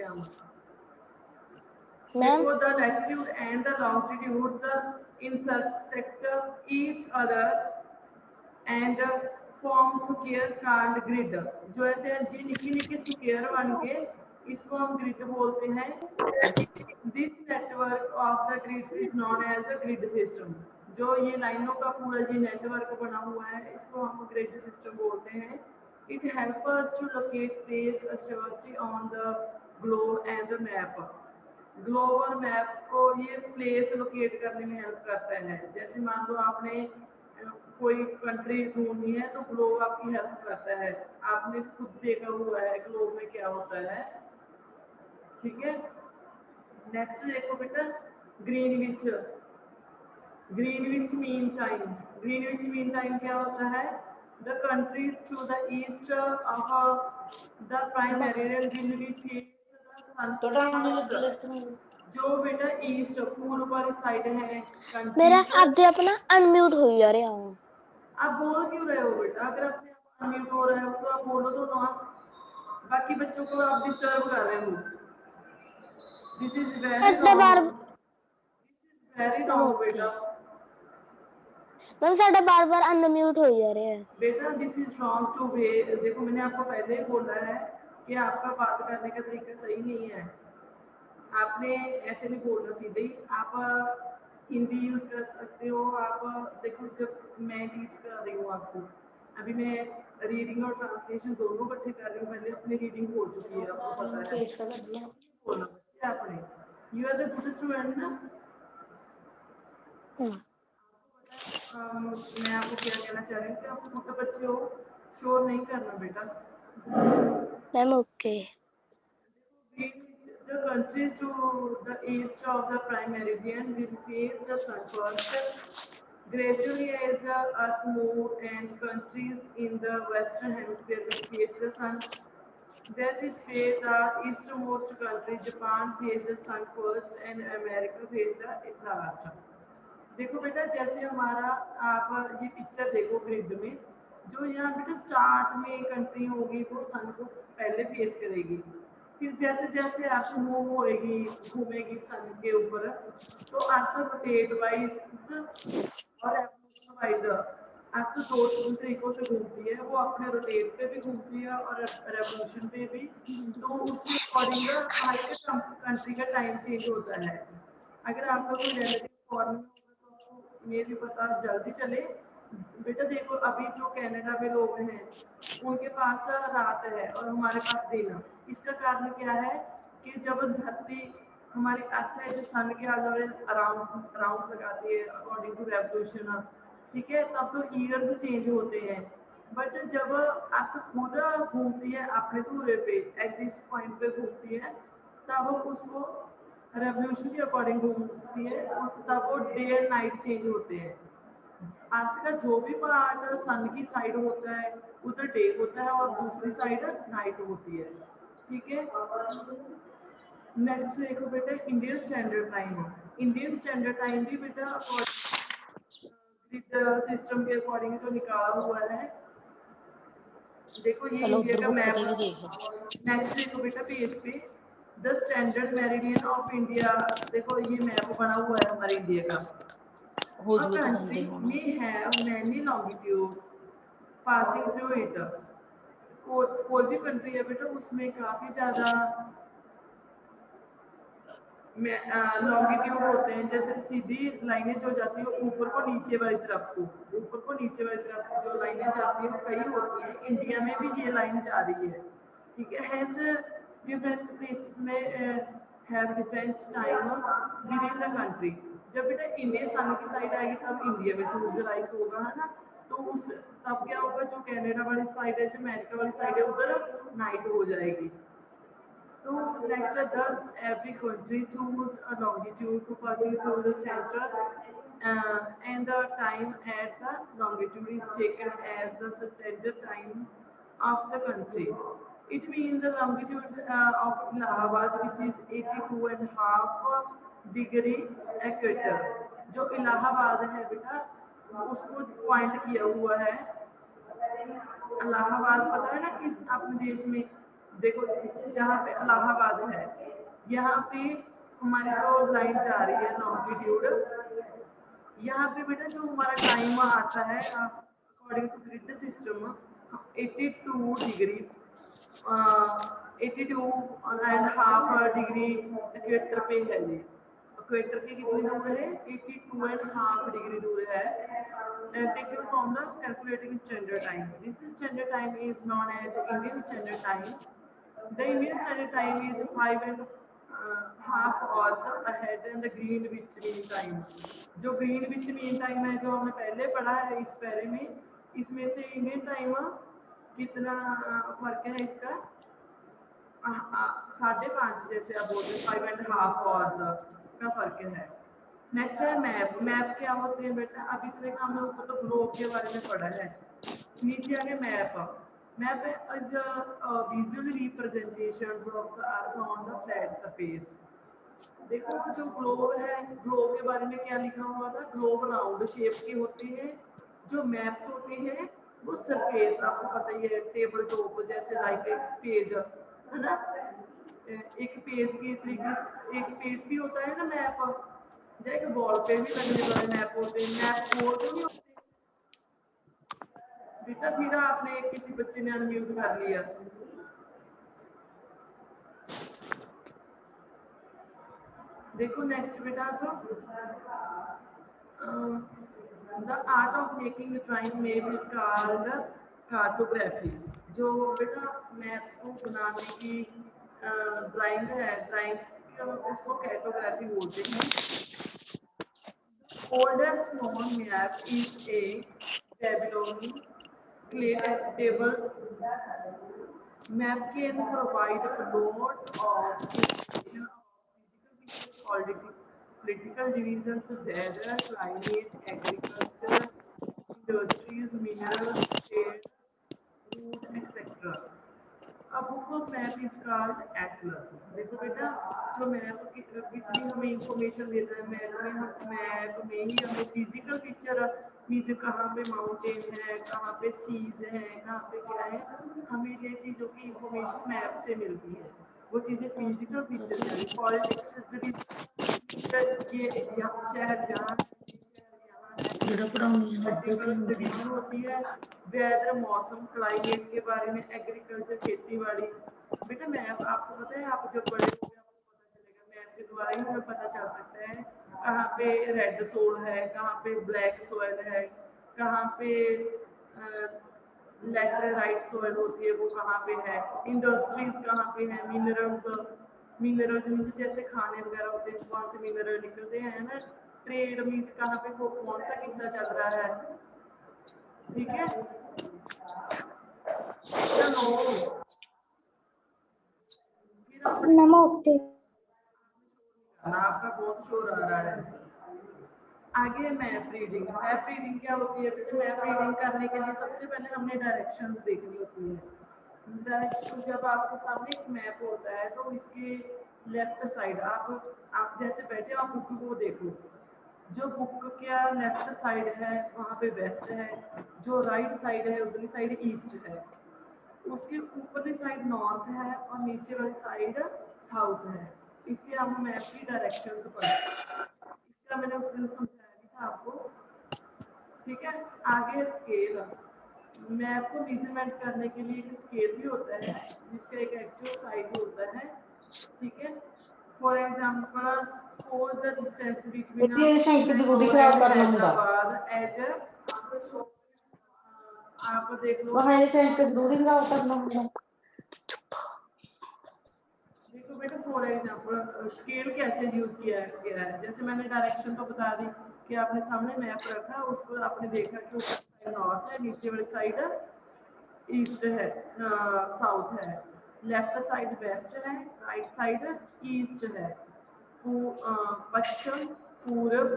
हम। मैम देखो the latitude and the longitudes intersect each other and form square called grid। जो ऐसे ये निकी निकी स्क्वायर बन के इसको हम ग्रिड बोलते हैं। This network of the grids is known as a grid system. जो ये लाइनों का पूरा ये नेटवर्क बना हुआ है इसको हम ग्रिड सिस्टम बोलते हैं। It help us to locate place assurity on the globe and the map. Globe और मैप को ये प्लेस लोकेट करने में हेल्प करता है। जैसे मान लो आपने कोई कंट्री ढूंढनी है तो ग्लोब आपकी हेल्प करता है। आपने खुद देखा हुआ है ग्लोब में क्या होता है। ठीक है, नेक्स्ट देखो बेटा Greenwich. Greenwich mean time. Greenwich mean time क्या होता है? The countries to the east of the prime meridian will be face the sun. जो बेटा ईस्ट पूर्व वाली साइड है मेरा कंट्रीज। आपदे अपना अनम्यूट हो जा रहा हूँ। आप बोल क्यों रहे हो बेटा? अगर अपने आप अनम्यूट हो रहे हो तो आप बोलो तो ना, बाकी बच्चों को आप डिस्टर्ब कर रहे हो। दिस इज वेरी साढ़े बार wrong, very ma'am wrong okay बेटा। मैम साढ़े बार बार अनम्यूट हो जा रहे हैं। बेटा this is wrong to way. देखो मैंने आपको पहले ही बोला है कि आपका बात करने का तरीका सही नहीं है। आपने ऐसे नहीं बोलना सीधे ही। आप हिंदी यूज कर सकते हो। आप देखो जब मैं टीच कर रही हूँ आपको, अभी मैं रीडिंग और ट्रांसलेशन दोनों इकट्ठे कर रही हूँ। मैंने अपनी रीडिंग हो चुकी है, आपको पता है। बोलना बच्चे आपने, you are the good student ना। मैं आपको क्या कहना चाह रही हूँ कि आप छोटे बच्चे हो, शोर नहीं करना बेटा। Ma'am okay The country to the east of the prime meridian will face the sun first. Gradually, as the Earth moves and countries in the western hemisphere will face the sun. That is where the easternmost country, Japan, face the sun first and America face the last। देखो बेटा जैसे हमारा, आप ये picture देखो grid में, जो यहाँ बेटा स्टार्ट में कंट्री होगी वो सन को पहले फेस करेगी। फिर जैसे जैसे अर्थ मूव होएगी, घूमेगी सन के ऊपर, तो अर्थ रोटेट वाइज और एवोल्यूशन वाइज अर्थ दो तरीकों से घूमती है। वो अपने रोटेट पे भी घूमती है और रेवोल्यूशन पे भी। तो उसके अकॉर्डिंग हर एक कंट्री का टाइम चेंज होता है। अगर आपका कोई रिलेटिव फॉरेन में होगा तो आपको ये भी पता जल्दी चले। बेटा देखो अभी जो कनाडा में लोग हैं उनके पास रात है और हमारे पास दिन। इसका कारण क्या है कि जब धरती हमारी अर्थ है जो सन के अराउंड अराउंड लगाती है अकॉर्डिंग टू रेवोल्यूशन, ठीक है, तब तो ईयर्स चेंज होते हैं। बट जब अर्थ खुद घूमती है अपने धुरे पे एग्जिस्ट पॉइंट पे घूमती है, तब उसको रेवोल्यूशन के अकॉर्डिंग घूमती है, तब वो डे एंड नाइट चेंज होते हैं। अर्थ का जो भी पार्ट सन की साइड होता है उधर डे होता है और दूसरी साइड नाइट होती है। ठीक है, नेक्स्ट देखो बेटा Indian standard time. Indian standard time भी बेटा ग्रिड सिस्टम के अकॉर्डिंग जो निकाला हुआ है। देखो ये इंडिया का मैप। नेक्स्ट देखो बेटा पेज पे the standard meridian of India. देखो ये मैप बना हुआ है हमारे इंडिया का। A country may have many longitudes passing through it। कोई भी कंट्री है बेटा उसमें काफी ज्यादा लॉन्गिट्यूड होते हैं। जैसे सीधी लाइनें जो जाती है ऊपर को नीचे वाली तरफ को, ऊपर को नीचे वाली तरफ जो लाइनें जाती है वो कई होती है। इंडिया में भी ये लाइन जा रही है। ठीक है, हैज डिफरेंट प्लेसेस में have different time with in the country. जब बेटा इंडिया सन की साइड आएगी तब इंडिया में सूरज राइज होगा, है ना। तो उस तब क्या होगा, जो कनाडा वाली साइड है, जो अमेरिका वाली साइड है, उधर नाइट हो जाएगी। So next, thus every country choose a longitude to passing through the center, and the time at the longitude is taken as the standard time of the country. It means the longitude of Allahabad, which is 82.5 degree equator। जो इलाहाबाद है बेटा उसको point किया हुआ है। इलाहाबाद पता है ना किस अपने देश में, देखो जहाँ पे इलाहाबाद है, यहाँ पे हमारी जो लाइन जा रही है लॉन्गिट्यूड, यहाँ पे बेटा जो हमारा टाइम आता है according to grid system 82 degree 82.5 degree equator पे है ये। इक्वेटर के कितनी दूर है? 82.5 डिग्री दूर है। Taken from the calculating standard time, this standard time is known as Indian standard time. The Indian standard time is 5.5 hours ahead and the Greenwich mean time. जो Greenwich mean time है जो हमने पहले पढ़ा है इस पैरे में, इसमें से इंडियन टाइम कितना फर्क है इसका? 5.5, जैसे आप बोलते हैं 5.5 आवर्स का फर्क है। नेक्स्ट है मैप। मैप क्या होते हैं बेटा? अभी तक हमने ऊपर तो ग्लोब के बारे में पढ़ा है, नीचे आ गया map. Map is a visual representations of the earth on the flat surface। देखो जो ग्लोब है, ग्लोब के बारे में क्या लिखा हुआ था? ग्लोब राउंड शेप की होती है। जो मैप्स होते हैं वो सरफेस, आपको पता ही है, टेबल टॉप जैसे लाइक एक पेज है ना, एक पेज की तरीके से एक पेज भी होता है ना मैप, जैसे वॉल पे भी लगने वाले मैप होते हैं। मैप गोल तो नहीं होते बेटा। फिर आपने किसी बच्चे ने अनम्यूट कर लिया। देखो नेक्स्ट बेटा आप the art of making drawing में भी कॉल्ड कार्टोग्राफी। जो बेटा मैप्स को बनाने की ड्राइंग है, ड्राइंग उसको कार्टोग्राफी बोलते हैं। Oldest known map is a Babylonian clay table map can provide a lot of information about political divisions, weather, climate, agriculture, industries, minerals, trade, route, etc. A book of map is called atlas। देखो बेटा जो map कितनी हमें information देता है, map में ही हमें physical picture, नीचे कहाँ पे माउंटेन है, कहाँ पे सीज है, कहाँ पे क्या है, हमें ये चीज़ों की इंफॉर्मेशन मैप से मिलती है। वो चीज़ें फिजिकल पिक्चर में। पॉलिटिक्स ये शहर जहाँ डिवीजन होती है। वेदर मौसम क्लाइमेट के बारे में, एग्रीकल्चर खेती बाड़ी। बेटा मैप आपको पता है, आप जब बड़े हो गए आपको पता चलेगा, मैप के द्वारा ही हमें पता चल सकता है कहाँ पे रेड सोल है, कहाँ पे ब्लैक सोयल है, कहाँ पे लैटेराइट सोयल होती है वो कहाँ पे है, इंडस्ट्रीज कहाँ पे है, मिनरल्स जैसे खाने वगैरह होते हैं वहाँ से मिनरल निकलते हैं ना। ट्रेड मीन्स कहाँ पे कौन सा कितना चल रहा है, ठीक है। नमस्ते। आपका बहुत शोर आ रहा है। आगे मैप रीडिंग। मैप रीडिंग क्या होती है? मैप रीडिंग करने के लिए सबसे पहले हमने डायरेक्शंस देखनी होती है। डायरेक्शन जब आपके सामने एक मैप होता है तो इसके लेफ्ट साइड आप जैसे बैठे आप बुक को देखो, जो बुक का लेफ्ट साइड है वहाँ पे वेस्ट है, जो राइट साइड है उधरली साइड ईस्ट है, उसके ऊपरली साइड नॉर्थ है और नीचे वाली साइड साउथ है। इससे हम मैप की डायरेक्शंस पढ़ते हैं। इसका मैंने उस दिन समझाया भी था आपको, ठीक है। आगे स्केल। मैप को मेजरमेंट करने के लिए एक स्केल भी होता है जिसका एक एक्चुअल साइज होता है, ठीक है। For example suppose the distance between आप देख लो देखो बेटा, फॉर एग्जांपल स्केल कैसे यूज किया गया है, जैसे मैंने डायरेक्शन तो बता दी कि आपने सामने मैप रखा, उस पर आपने देखा कि ऊपर साइड नॉर्थ है, नीचे वाली साइड ईस्ट है, साउथ है, लेफ्ट साइड वेस्ट है, राइट साइड ईस्ट है, पश्चिम, पूर्व,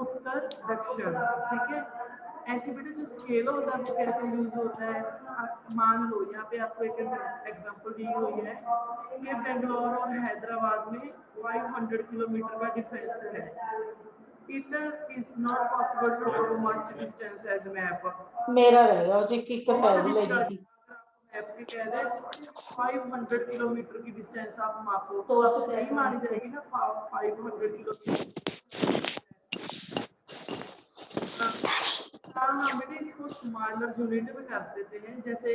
उत्तर, दक्षिण, ठीक है। ऐसे बेटा जो स्केल होता है वो कैसे यूज होता है? मान लो यहाँ पे आपको एक एग्जांपल दी हुई है कि बेंगलोर और हैदराबाद में 500 किलोमीटर का डिफरेंस है। It is not possible to do much distance as map। मेरा रहेगा जो कि एक साइड ले दी थी। मैप पे कह रहे हैं 500 किलोमीटर की डिस्टेंस आप मापो तो आपको नहीं मानी जाएगी ना 500 किलोमीटर। हाँ हम बेटे इसको स्मॉलर यूनिट में कर देते हैं, जैसे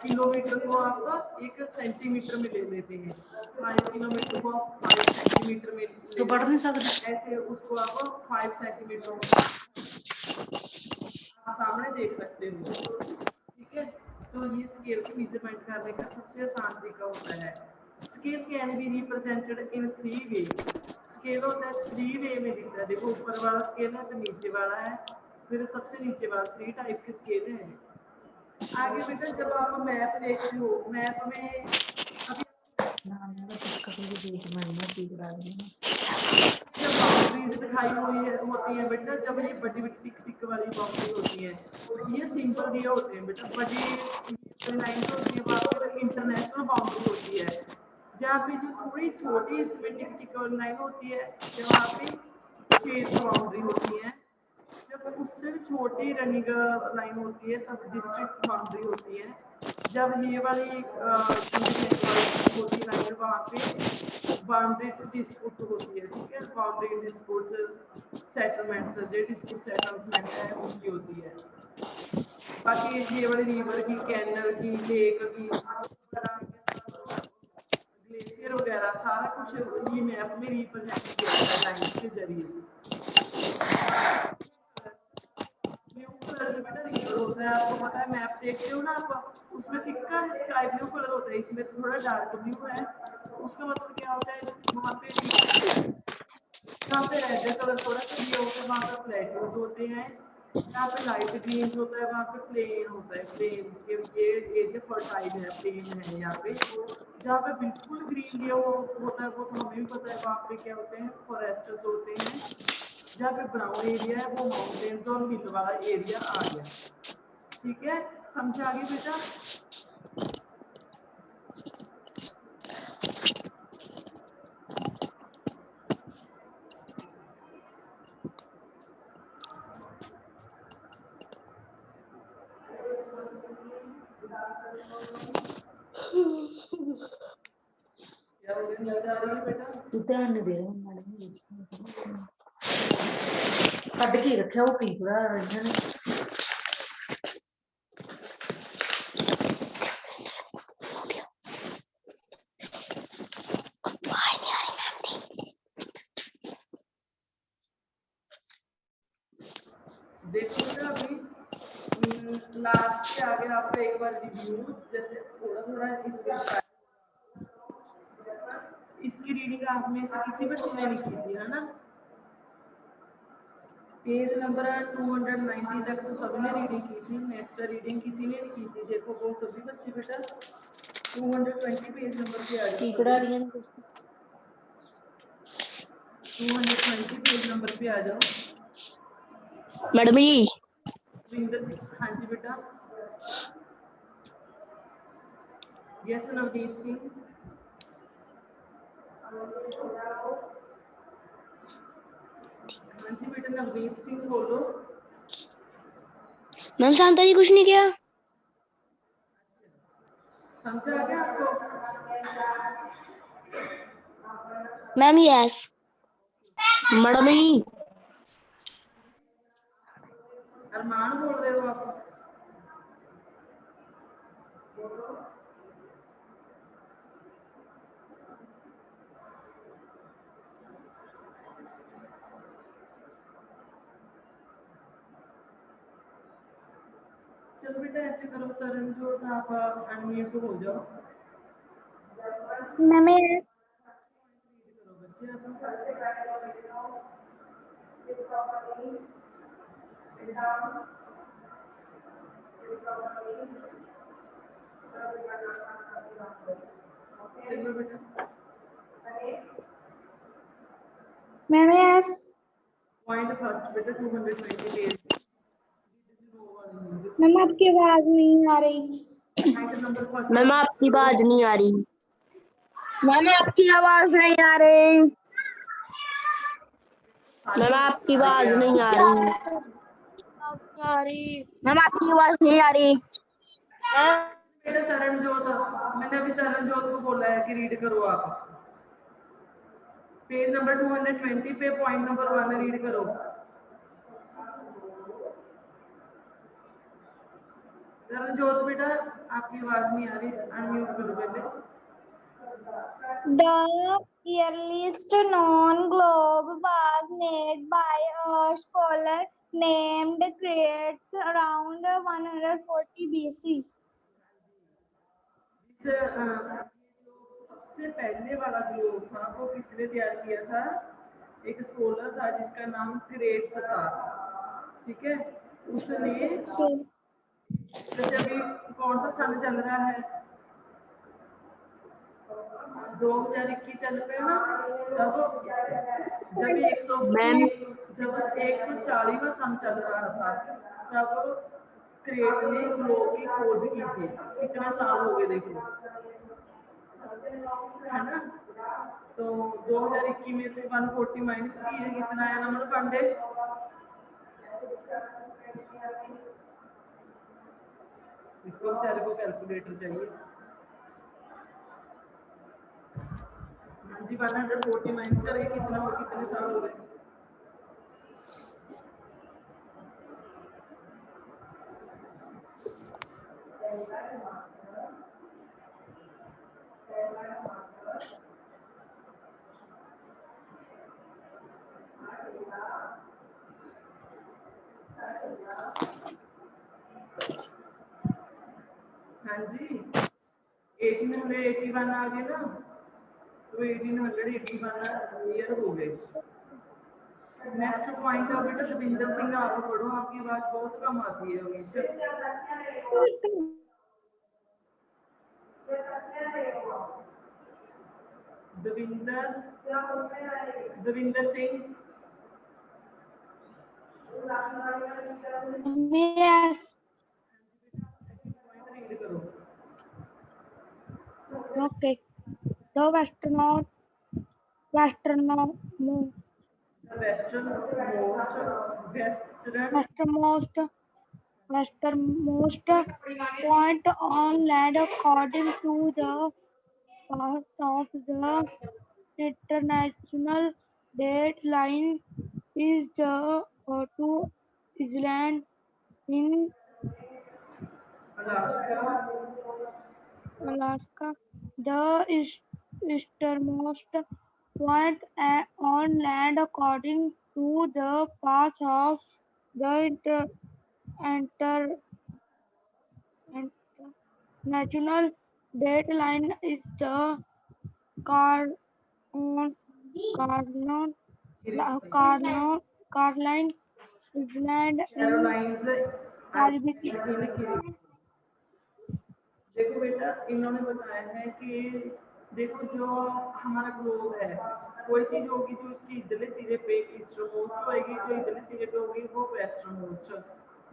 किलोमीटर को आप 1 सेंटीमीटर में ले लेते हैं, 5 किलोमीटर को आप 5 सेंटीमीटर में तो बढ़ नहीं सकते, ऐसे उसको आप 5 सेंटीमीटर आप सामने देख सकते हो। ठीक है, तो ये स्केल की मेजरमेंट करने का सबसे आसान तरीका होता है। Scale can be represented in 3 way. Scale होता है 3 वे में दिखता है, देखो ऊपर वाला स्केल है तो नीचे वाला है, फिर सबसे नीचे वाला 3 टाइप के स्केल है। आगे बेटा जब आप मैप देखते हो, मैप में अभी जब बाउंड्रीज दिखाई हुई है होती है बेटा, जब ये बड़ी बड़ी टिक टिक वाली बाउंड्री होती है, ये सिंपल ये होते हैं बेटा। बड़ी लाइन होती है वहाँ पे इंटरनेशनल बाउंड्री होती है, जहाँ पे जो थोड़ी छोटी इसमें टिक टिक वाली लाइन होती है वहाँ पे स्टेट बाउंड्री होती है। जब उससे भी छोटी रनिंग लाइन होती है तब डिस्ट्रिक्ट बाउंड्री होती है। जब ये वाली छोटी लाइन वहाँ पे बाउंड्री डिस्प्यूट होती है। ठीक है, बाउंड्री डिस्प्यूट सेटलमेंट्स जो डिस्प्यूट सेटलमेंट है उनकी होती है। बाकी ये वाली रिवर की, कैनल की, लेक की, ग्लेशियर वगैरह सारा कुछ ये मैप में रिप्रेजेंट किया गया है लाइन के जरिए। ब्लू कलर जो बेटा रिवर होता है, आपको पता है मैप देखते हो ना आप, उसमें फिक्का स्काई ब्लू कलर होता है, इसमें थोड़ा डार्क ब्लू है। उसका मतलब क्या होता है, वहाँ पे जहाँ पे रेड कलर थोड़ा सा दिया होता है वहाँ पे प्लेट्यूज होते हैं, जहाँ पे लाइट ग्रीन होता है वहाँ पे प्लेन होता है। प्लेन ये एरिया फर्टाइल है, प्लेन है यहाँ पे। जहाँ पे बिल्कुल ग्रीन दिया होता है वो तो हमें भी पता है वहाँ पे क्या होते हैं, फॉरेस्टर्स होते हैं। जहाँ पे ब्राउन एरिया है वो माउंटेन्स और हिल वाला एरिया आ गया। ठीक है, समझ आ गई बेटा? क्या हो गया, नींद आ रही है बेटा? तू ध्यान नहीं दे रहा मैडम ने कट के रखा वो पी पूरा रंजन ने देखो बेटा अभी लास्ट के आगे आपका एक बार रिव्यू, जैसे थोड़ा थोड़ा इसकी रीडिंग आप में से किसी बच्चे ने लिखी थी है ना? पेज नंबर 290 तक तो सभी ने रीडिंग की थी, नेक्स्ट रीडिंग किसी ने नहीं की थी। देखो वो सभी बच्चे बेटा 220 पेज नंबर पे आ जाओ। 220 पेज नंबर पे आ जाओ मैडम जी। हाँ जी बेटा। यस नवदीप सिंह। हाँ जी बेटा नवदीप सिंह बोलो। मैम शांता जी कुछ नहीं किया। समझ आ गया आपको? Ma'am yes. मैडम जी। अरमान बोल रहे हो आप? चलो बेटा ऐसे करो तरनजोत आप अनम्यूट हो जाओ। मैम चलो बेटा मैम यस। पॉइंट फर्स्ट बेटा 220 पेज। मैम आपकी आवाज नहीं आ रही। Point number first. मैम आपकी आवाज नहीं आ रही। मैम आपकी आवाज नहीं आ रही। मैम आपकी आवाज नहीं आ रही। मैम आपकी आवाज नहीं आ रही। बेटा तरनजोत, मैंने अभी तरनजोत को बोला है कि रीड करो आप। पेज नंबर 220 पे पॉइंट नंबर 1 रीड करो। तरनजोत बेटा आपकी आवाज नहीं आ रही, अनम्यूट करो पहले। The earliest known globe was made by a scholar named Crates around 140 BC. सबसे पहले वाला ग्लोब था वो किसने तैयार किया था? एक स्कॉलर था जिसका नाम क्रेट्स था, ठीक है। उसने जैसे अभी कौन सा सन चल रहा है, 2021 चल पे ना, तब जब 140वां सन चल रहा था तब क्रेट ने ग्लोब की खोज की थी। कितने साल हो गए देखो, है ना। तो 2021 में से 140 माइनस कीजिए, कितना आया नंबर पांडे? इसको बेचारे को कैलकुलेटर चाहिए। हाँ जी, 140 माइनस करेंगे कितना हो, कितने साल हो गए? हाँ जी, 1881 आ गए ना, तो 1881 ईयर हो गए। नेक्स्ट पॉइंट है बेटा दविंदर सिंह, आप पढ़ो, आपकी आवाज बहुत कम आती है हमेशा। दविंदर सिंह। Yes. रीड करो। Okay. The westernmost point on land according to the path of the international date line is the Otu Island in Alaska. The easternmost point on land according to the path of the international date line is the Car- Carolina Caroline Island in Caribbean. देखो बेटा, इन्होंने बताया है कि देखो जो हमारा globe है, कोई चीज होगी जो उसकी इधरले सिरे पे ईस्टर्न मोस्ट होगी, जो इधरले सिरे पे होगी वो western most.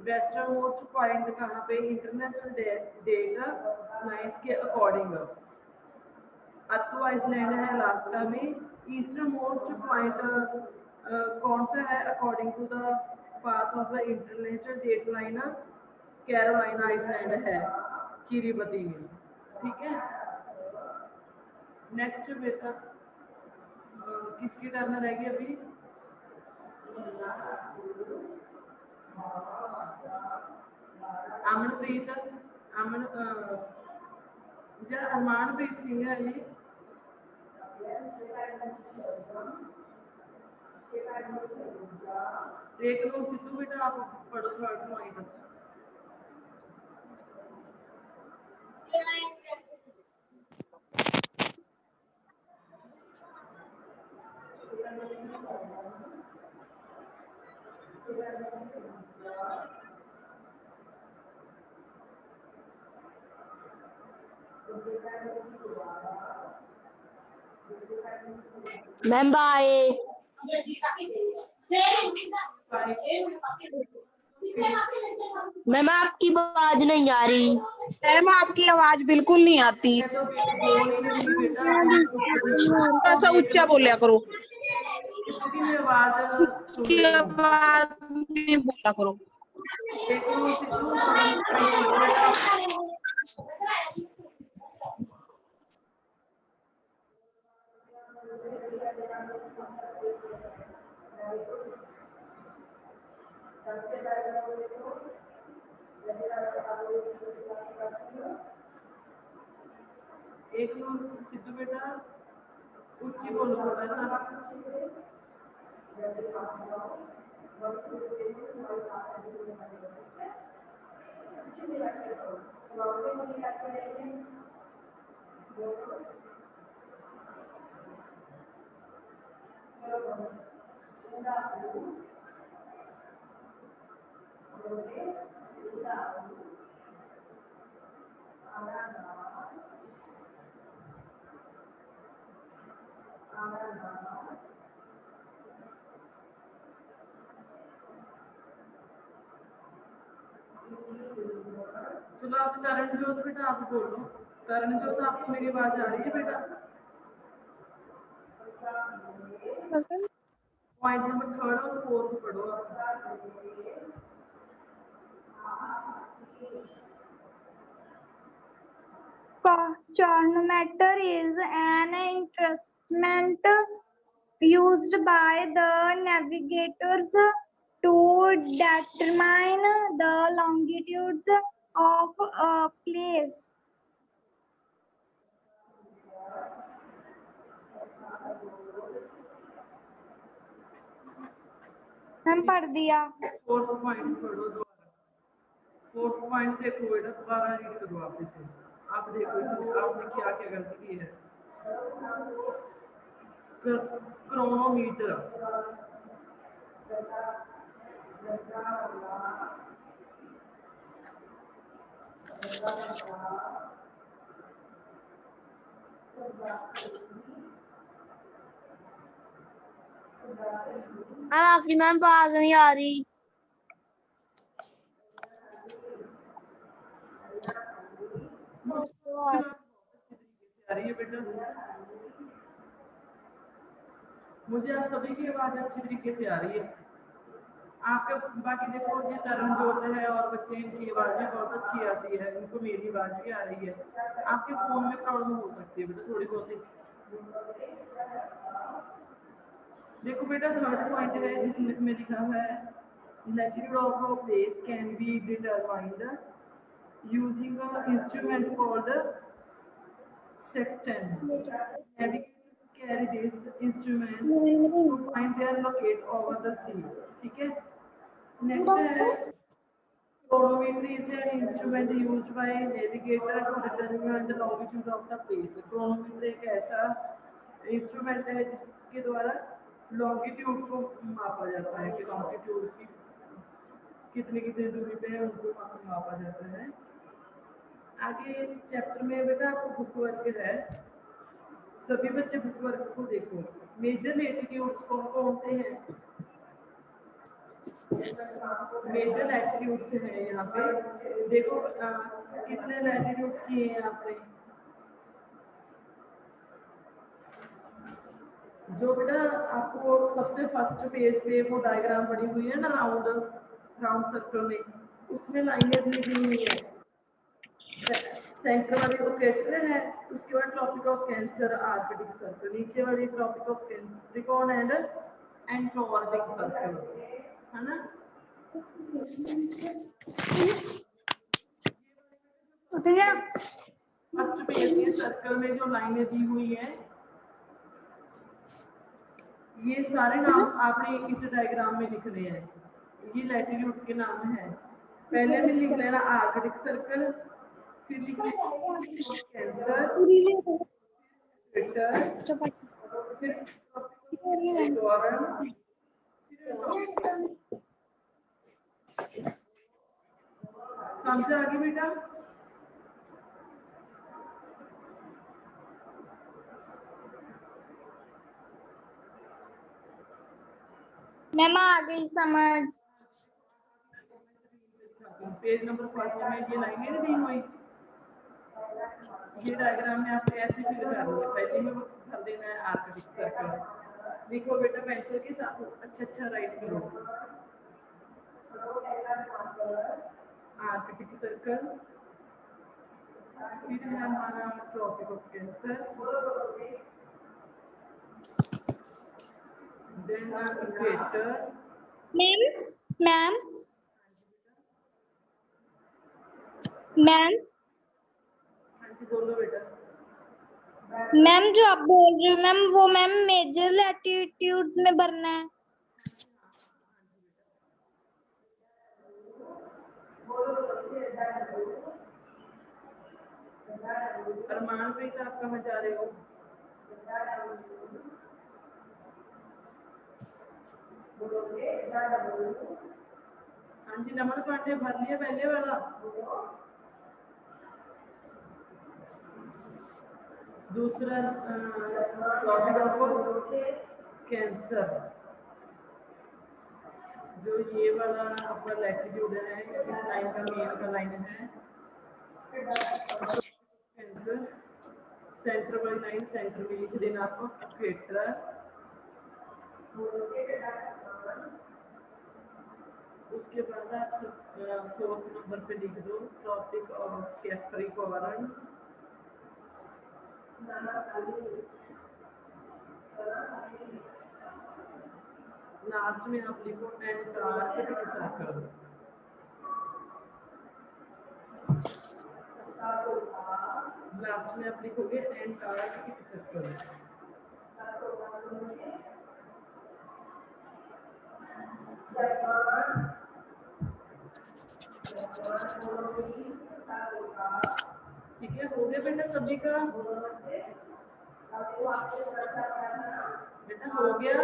Western most point कहाँ पे? इंटरनेशनल डेट लाइंस के अकॉर्डिंग अतु आइसलैंड है अलास्का में। ईस्टर्न मोस्ट पॉइंट कौन सा है? According to the path of the international date line Caroline island है किरीबती में, ठीक है। नेक्स्ट बेटा किसकी टर्न रहेगी अभी? अमनप्रीत, अमन अरमानप्रीत सिंह है ये। एक लोग सिद्धू बेटा आप पढ़ो third point. Ma'am bye. Ma'am आपकी आवाज नहीं आ रही। मैम आपकी आवाज बिल्कुल नहीं आती, तो बोल ही नहीं रही बेटा, थोड़ा सा ऊंचा बोलिया करो। किसी में आवाज सुन की रही हूँ। आवाज में बोला करो। एक लोग सिद्धू पढ़ो बेटा। एक मिनट सिद्धू बेटा, ऊंची बोलो थोड़ा सा। चलो आप करणजोत बेटा, आप बोलो। करणजोत, आपको मेरी आवाज आ रही है बेटा? पॉइंट नंबर 3 और 4 पढ़ो आप। Chronometer is an instrument used by the navigators to determine the longitudes of a place. हम पढ़ दिया। 4th पॉइंट पढ़ो दोबारा। 4th पॉइंट देखो बेटा, दोबारा रीड करो आप इसे। आप देखो इसमें आपने क्या क्या गलती की है। क्रोनोमीटर, आपकी मैम आवाज नहीं आ रही। आ रही है बेटा? मुझे आप सभी की आवाज अच्छी तरीके से आ रही है। आपका बाकी देखो, ये करणजोत है और बच्चे, इनकी आवाज भी बहुत अच्छी आती है, इनको मेरी आवाज भी आ रही है। आपके फोन में प्रॉब्लम हो सकती है बेटा, थोड़ी बहुत। देखो बेटा, 3rd पॉइंट है जिसमें लिखा है latitude of a place can be determined using a instrument called sextant. Navigators carry this instrument to find their locate over the sea. ठीक है। Next है chronometer is an instrument used by navigator to determine the longitude of the place. Chronometer एक ऐसा instrument है जिसके द्वारा longitude को मापा जाता है कि लॉन्गिट्यूड की कितनी कितनी दूरी पे है, उनको मापा जाता है। आगे चैप्टर में बेटा आपको बुक वर्क है, सभी बच्चे बुक वर्क को देखो। मेजर लैटिट्यूड्स कौन कौन से हैं? मेजर लैटिट्यूड्स हैं यहाँ पे। देखो कितने लैटिट्यूड्स किए हैं आपने? जो बेटा आपको सबसे फर्स्ट पेज पे वो डायग्राम बनी हुई है ना, राउंड सर्कल में, उसमें लाइनें दी हुई है। सेंटर वाली इक्वेटर है, उसके बाद tropic of cancer, arctic circle, नीचे वाली tropic of capricorn and antarctic circle, है ना? फर्स्ट पेज के सर्कल में जो लाइनें दी हुई हैं, ये सारे नाम आपने इस डायग्राम में लिखने हैं। ये लैटिट्यूड्स के नाम हैं। पहले में लिख लेना आर्कटिक सर्कल, फिर लिख लेना कैंसर, समझ आ गई बेटा? मैम आ गई समझ। पेज नंबर 1 में ये लाइनें दी हुई, ये डायग्राम में आपने ऐसे फिल करना है। पहले में भर देना है आर्कटिक सर्कल। लिखो बेटा पेंसिल के साथ अच्छा राइट करो। आर्कटिक सर्कल, फिर है हमारा tropic of cancer, then equator, ma'am ma'am ma'am हाँ जी बोलो बेटा। मैम जो आप बोल रहे हो मैम वो मैम मेजर लैटिट्यूड्स में भरना है। अरमान भाई आप कहाँ जा रहे हो? हाँ जी नमन पांडे भर लिया पहले वाला। दूसरा टॉपिक आपको कैंसर, जो ये वाला आपका लैटिट्यूड है, इस लाइन का मेन का लाइन है कैंसर। सेंटर वाली लाइन सेंटर में लिख देना आपको इक्वेटर। उसके बाद आप 4th नंबर पे लिख दो ट्रॉपिक ऑफ कैप्रिकॉर्न। लास्ट में आप लिखो एंटार्कटिक सर्कल। लास्ट में आप लिखोगे एंटार्कटिक सर्कल। ठीक है, हो गया बेटा सभी का? बेटा हो गया?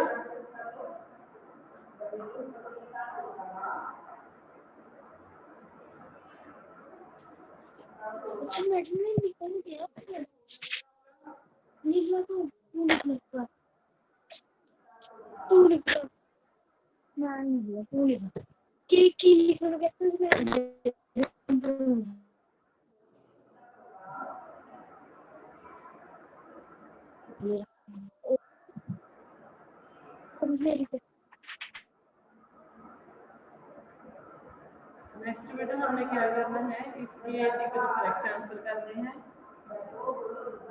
नेक्स्ट बेटा हमने क्या करना है, इसके टिक दो करेक्ट आंसर करने हैं,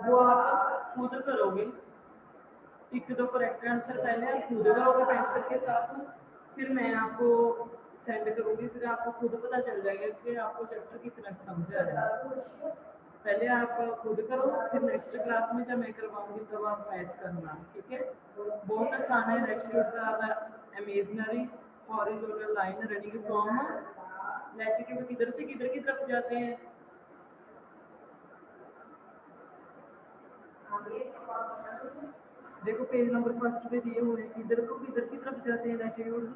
वो आप खुद करोगे। टिक दो करेक्ट आंसर पहले आप खुद करोगे पेंसिल के साथ, फिर मैं आपको सेंड करूंगी, फिर आपको खुद पता चल जाएगा कि आपको चैप्टर कितना समझा है। पहले आप खुद करो, फिर नेक्स्ट क्लास में जब मैं करवाऊंगी तब आप मैच करना, ठीक है? बहुत आसान है। Latitudes are the imaginary horizontal line running from latitude किधर से किधर की तरफ जाते हैं। देखो पेज नंबर 1 पे दिए हुए हैं, किधर को किधर की तरफ जाते हैं लैटिट्यूड्स।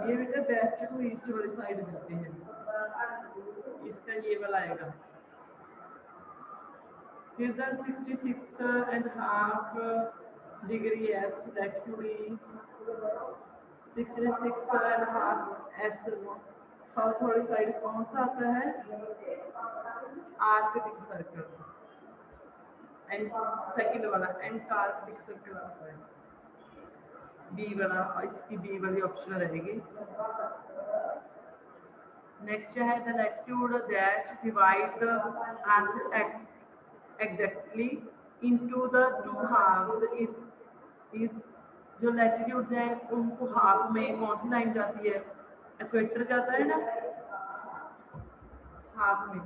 ये बेटा वेस्ट टू ईस्ट वाली साइड जाते हैं, इसका ये वाला आएगा। फिर the 66.5 degree S latitude is 66.5 S. South वाली साइड कौन सा आता है? Arctic circle. एंड सेकंड वाला एंटार्कटिक सर्कल आता है, बी वाला, इसकी बी वाली ऑप्शन रहेगी। नेक्स्ट है the latitude that divide the earth exactly into the two halves is. जो लैटिट्यूड्स हैं उनको हाफ में कौन सी लाइन जाती है? इक्वेटर जाता है ना हाफ में,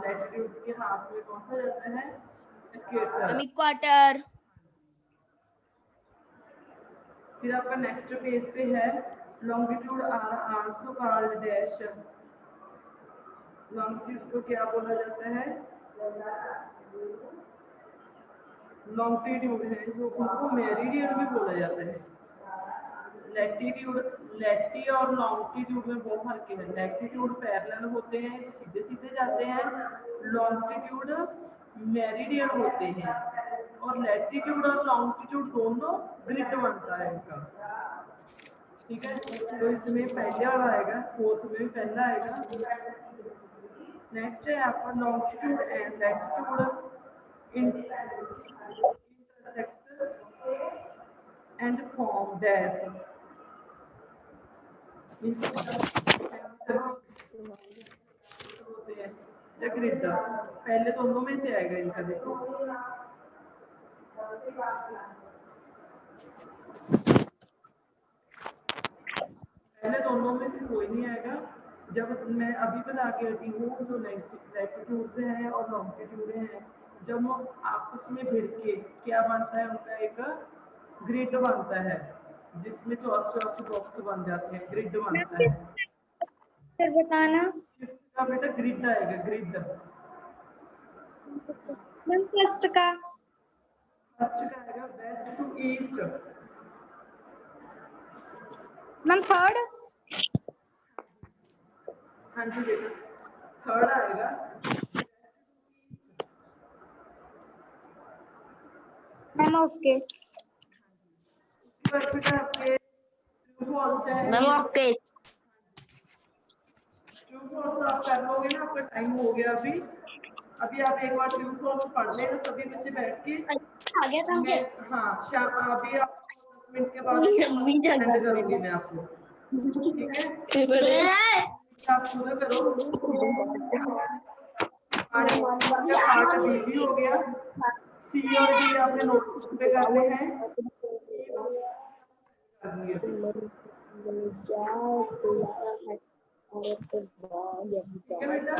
लैटिट्यूड के हाफ में कौन सा जाता है? इक्वेटर। इक्वाटर। फिर आपका नेक्स्ट पेज पे है longitude are also called dash. Longitude को क्या बोला जाता है? लॉन्गिट्यूड है जो उनको मेरिडियन भी बोला जाता है। लैटिट्यूड, लैटी और लॉन्गिट्यूड में बहुत फर्क है। लैटिट्यूड पैरेलल होते हैं जो सीधे सीधे जाते हैं, लॉन्गिट्यूड मेरिडियन होते हैं, और लैटिट्यूड और लॉन्गिट्यूड दोनों ग्रिड बनता है इनका, ठीक है? तो इसमें पहले वाला आएगा, 4th में पहला आएगा। नेक्स्ट है आपका longitude and latitude intersect and form dash या ग्रिड पहले दोनों में से आएगा इनका देखो पहले दोनों में से कोई नहीं आएगा जब मैं अभी बता के हटी हूँ जो लैटिट्यूड हैं और लॉन्गिट्यूड हैं जब वो आपस में भिड़ के क्या बनता है उनका एक ग्रिड बनता है जिसमें चौरस चौरस बॉक्स बन जाते हैं ग्रिड बनता है फिर बताना का बेटा ग्रिड आएगा ग्रिड मैम फर्स्ट का आएगा west to east ma'am third हाँ जी बेटा थर्ड आएगा मैम ओके बेटा आपके ट्रू फॉल्स है मैम ओके ट्रू फॉल्स आप कर लोगे ना आपका टाइम हो गया अभी आप एक बार ट्रू फॉल्स पढ़ लेना सभी बच्चे बैठ के आ गया समझे हाँ शाम अभी आप 10 मिनट के बाद सेंड करूंगी मैं आपको ठीक है आप पूरा करो पार्ट बी भी हो गया सी और डी आपने नोटबुक पे करने हैं ठीक है बेटा